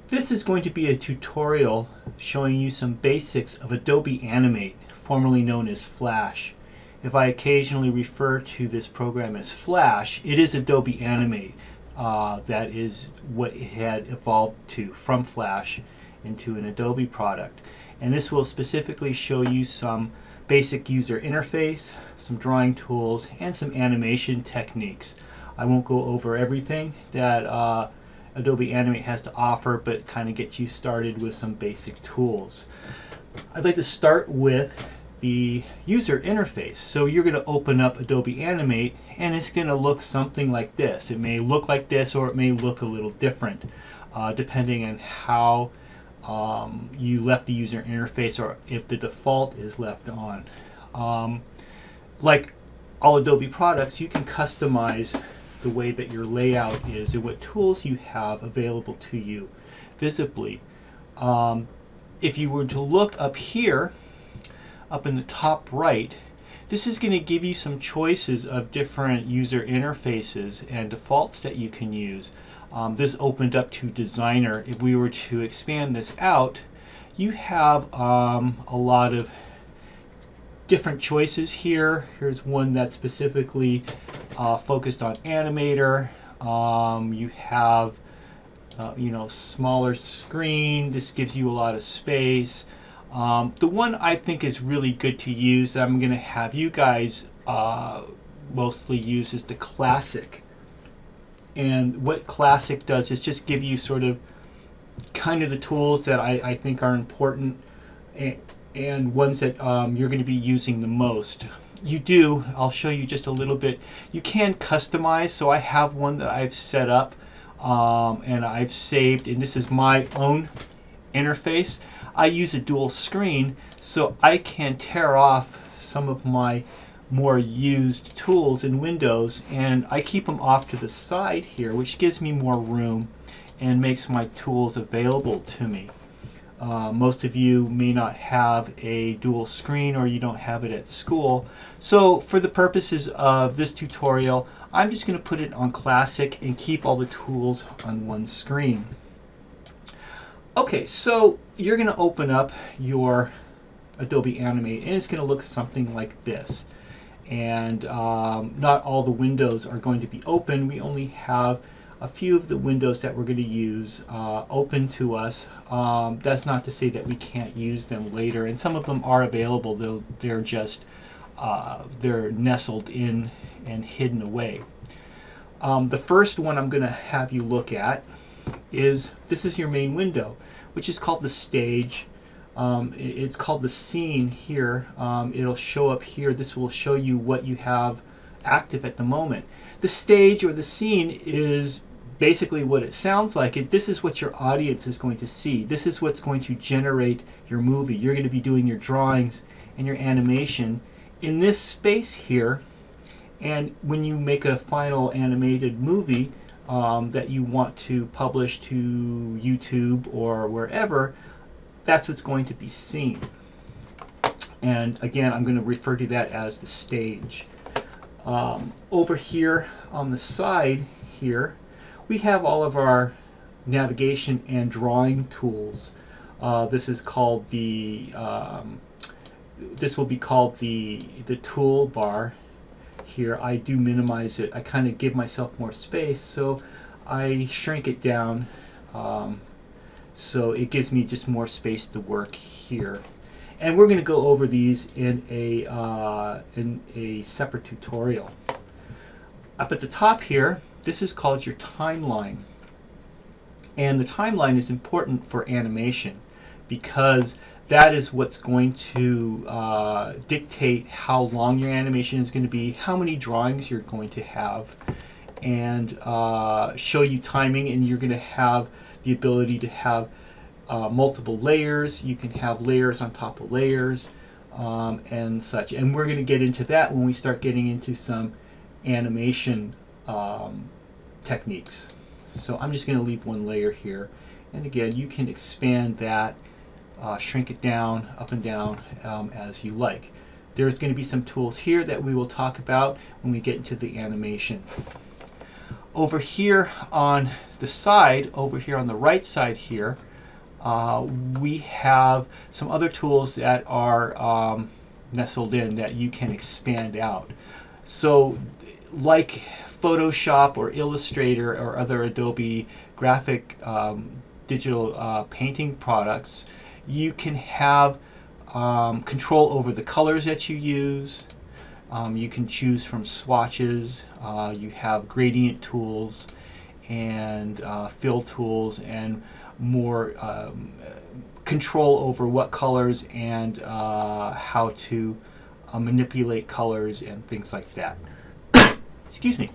This is going to be a tutorial showing you some basics of Adobe Animate, formerly known as Flash. If I occasionally refer to this program as Flash, it is Adobe Animate. That is what it had evolved to from Flash into an Adobe product. And this will specifically show you some basic user interface, some drawing tools, and some animation techniques. I won't go over everything that Adobe Animate has to offer, but kind of get you started with some basic tools. I'd like to start with the user interface. So you're going to open up Adobe Animate and it's going to look something like this. It may look like this or it may look a little different depending on how you left the user interface or if the default is left on. Like all Adobe products, you can customize the way that your layout is and what tools you have available to you visibly. If you were to look up here, up in the top right, this is going to give you some choices of different user interfaces and defaults that you can use. This opened up to Designer. If we were to expand this out, you have a lot of different choices here. Here's one that's specifically focused on Animator. You have smaller screen. This gives you a lot of space. The one I think is really good to use that I'm going to have you guys mostly use is the Classic. And what Classic does is just give you sort of kind of the tools that I think are important and ones that you're going to be using the most. I'll show you just a little bit. You can customize, so I have one that I've set up and I've saved, and this is my own interface. I use a dual screen, so I can tear off some of my more used tools in Windows and I keep them off to the side here, which gives me more room and makes my tools available to me. Most of you may not have a dual screen or you don't have it at school. So for the purposes of this tutorial, I'm just going to put it on Classic and keep all the tools on one screen. Okay, so you're going to open up your Adobe Animate and it's going to look something like this. And not all the windows are going to be open. We only have a few of the windows that we're going to use open to us. That's not to say that we can't use them later, and some of them are available, though they're just they're nestled in and hidden away. The first one I'm going to have you look at is this is your main window, which is called the stage. It's called the scene here. It'll show up here. This will show you what you have active at the moment. The stage or the scene is basically what it sounds like. This is what your audience is going to see. This is what's going to generate your movie. You're going to be doing your drawings and your animation in this space here. And when you make a final animated movie that you want to publish to YouTube or wherever, that's what's going to be seen. And again, I'm going to refer to that as the stage. Over here on the side here, we have all of our navigation and drawing tools. This is called this will be called the toolbar here. I do minimize it. I kind of give myself more space, so I shrink it down. So it gives me just more space to work here. And we're going to go over these in a separate tutorial. Up at the top here, this is called your timeline. And the timeline is important for animation because that is what's going to dictate how long your animation is going to be, how many drawings you're going to have, and show you timing. And you're going to have the ability to have multiple layers. You can have layers on top of layers and such. And we're going to get into that when we start getting into some animation techniques. So I'm just going to leave one layer here. And again, you can expand that, shrink it down, up and down as you like. There's going to be some tools here that we will talk about when we get into the animation. Over here on the side, over here on the right side here, we have some other tools that are nestled in that you can expand out. So like Photoshop or Illustrator or other Adobe graphic digital painting products, you can have control over the colors that you use. You can choose from swatches. You have gradient tools and fill tools and more control over what colors and how to manipulate colors and things like that. Excuse me.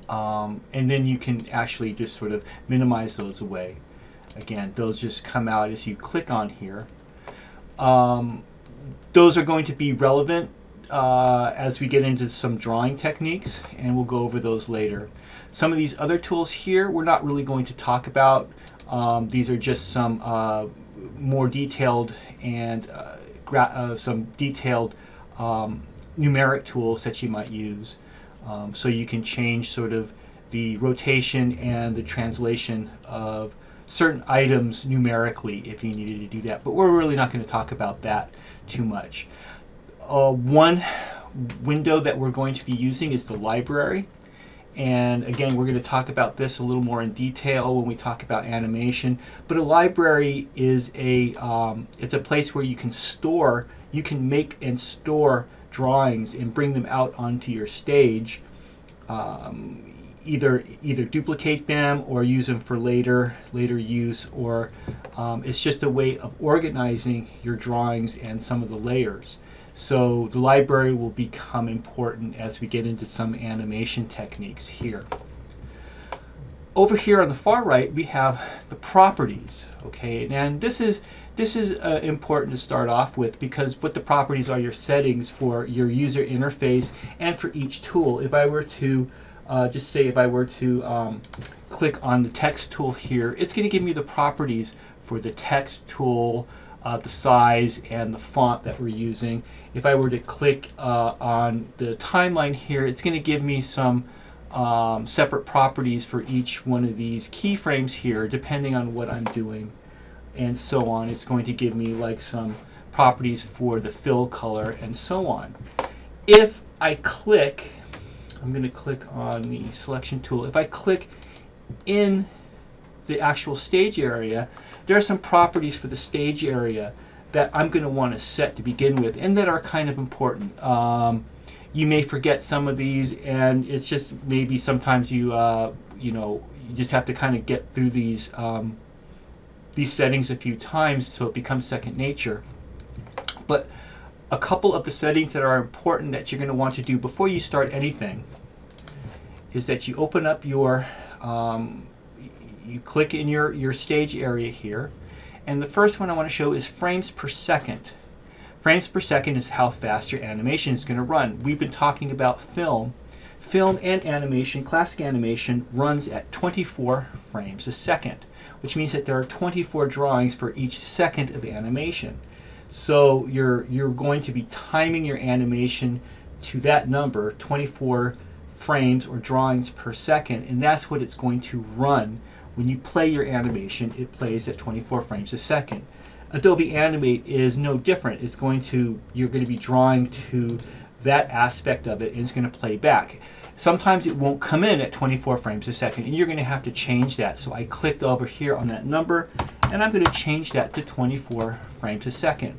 And then you can actually just sort of minimize those away. Again, those just come out as you click on here. Those are going to be relevant as we get into some drawing techniques, and we'll go over those later. Some of these other tools here we're not really going to talk about. These are just some more detailed and some detailed numeric tools that you might use. So you can change sort of the rotation and the translation of certain items numerically if you needed to do that. But we're really not going to talk about that too much. One window that we're going to be using is the library. And again, we're going to talk about this a little more in detail when we talk about animation. But a library is it's a place where you can make and store drawings and bring them out onto your stage. Either duplicate them or use them for later use, or it's just a way of organizing your drawings and some of the layers. So the library will become important as we get into some animation techniques here. Over here on the far right, we have the properties. Okay, and this is important to start off with, because what the properties are your settings for your user interface and for each tool. If I were to click on the text tool here, it's going to give me the properties for the text tool, the size, and the font that we're using. If I were to click on the timeline here, it's going to give me some separate properties for each one of these keyframes here, depending on what I'm doing, and so on. It's going to give me like some properties for the fill color and so on. If I click, I'm going to click on the selection tool. If I click in the actual stage area, there are some properties for the stage area that I'm going to want to set to begin with, and that are kind of important. You may forget some of these, and it's just maybe sometimes you just have to kind of get through these settings a few times so it becomes second nature. But a couple of the settings that are important that you're going to want to do before you start anything is that you open up your you click in your stage area here, and the first one I want to show is frames per second. Frames per second is how fast your animation is going to run. We've been talking about film. Film and animation, classic animation, runs at 24 frames a second, which means that there are 24 drawings for each second of animation. So you're going to be timing your animation to that number, 24 frames or drawings per second, and that's what it's going to run. When you play your animation, it plays at 24 frames a second. Adobe Animate is no different. You're going to be drawing to that aspect of it, and it's going to play back. Sometimes it won't come in at 24 frames a second, and you're going to have to change that. So I clicked over here on that number, and I'm going to change that to 24 frames a second.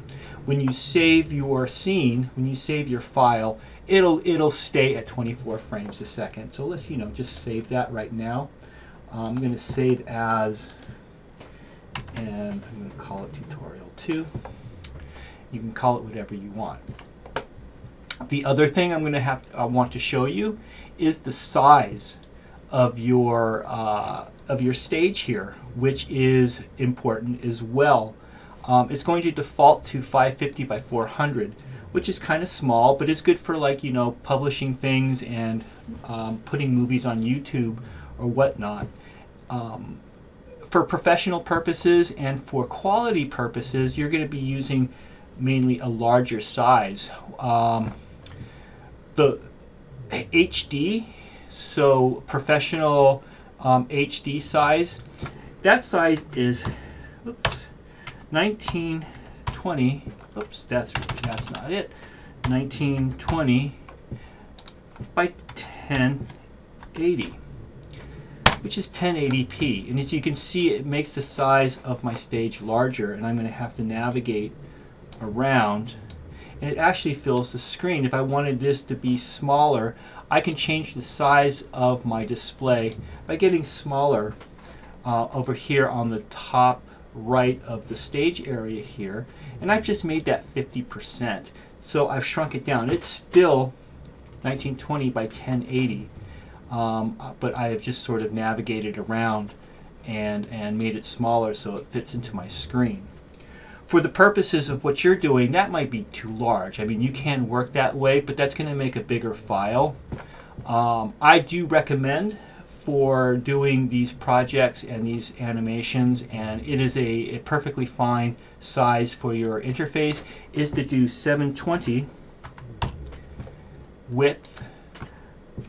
When you save your scene, when you save your file, it'll stay at 24 frames a second. So let's just save that right now. I'm going to save as, and I'm going to call it tutorial 2. You can call it whatever you want. The other thing I want to show you is the size of your stage here, which is important as well. It's going to default to 550 by 400, which is kind of small, but it's good for publishing things and putting movies on YouTube or whatnot. For professional purposes and for quality purposes, you're going to be using mainly a larger size. The HD So professional HD size, that size is 1920. Oops, that's not it. 1920 by 1080, which is 1080p. And as you can see, it makes the size of my stage larger, and I'm going to have to navigate around, and it actually fills the screen. If I wanted this to be smaller, I can change the size of my display by getting smaller over here on the top right of the stage area here, and I've just made that 50%. So I've shrunk it down. It's still 1920 by 1080, but I have just sort of navigated around and made it smaller so it fits into my screen. For the purposes of what you're doing, that might be too large. I mean, you can work that way, but that's going to make a bigger file. I do recommend for doing these projects and these animations, and it is a perfectly fine size for your interface, is to do 720 width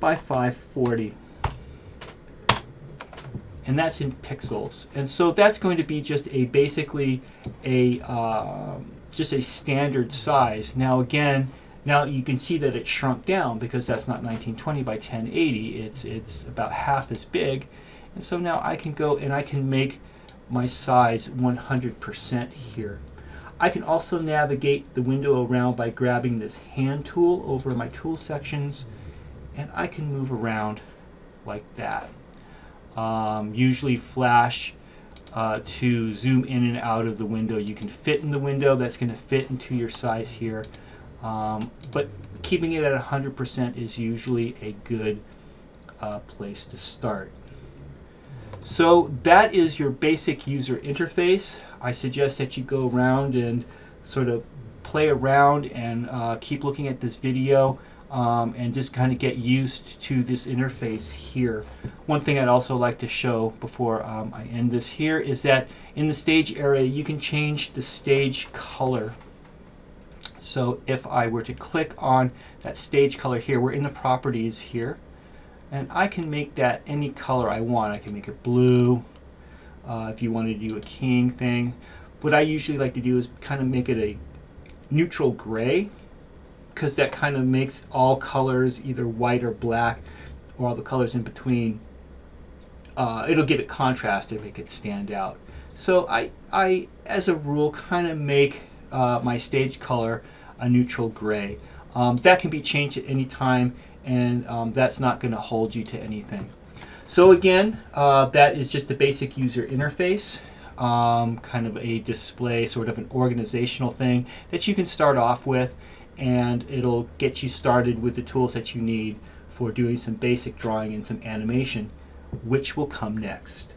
by 540. And that's in pixels. And so that's going to be just basically just a standard size. Now again, now you can see that it shrunk down because that's not 1920 by 1080. It's about half as big. And so now I can go and I can make my size 100% here. I can also navigate the window around by grabbing this hand tool over my tool sections, and I can move around like that. Usually flash to zoom in and out of the window. You can fit in the window, that's going to fit into your size here. But keeping it at 100% is usually a good place to start. So that is your basic user interface. I suggest that you go around and sort of play around and keep looking at this video and just kind of get used to this interface here. One thing I'd also like to show before I end this here is that in the stage area you can change the stage color. So if I were to click on that stage color here, we're in the properties here, and I can make that any color I want. I can make it blue if you want to do a keying thing. What I usually like to do is kind of make it a neutral gray, because that kind of makes all colors either white or black, or all the colors in between. It'll give it contrast and make it stand out. So I as a rule, kind of make my stage color a neutral gray. That can be changed at any time, and that's not going to hold you to anything. So again, that is just the basic user interface, kind of a display, sort of an organizational thing that you can start off with, and it'll get you started with the tools that you need for doing some basic drawing and some animation, which will come next.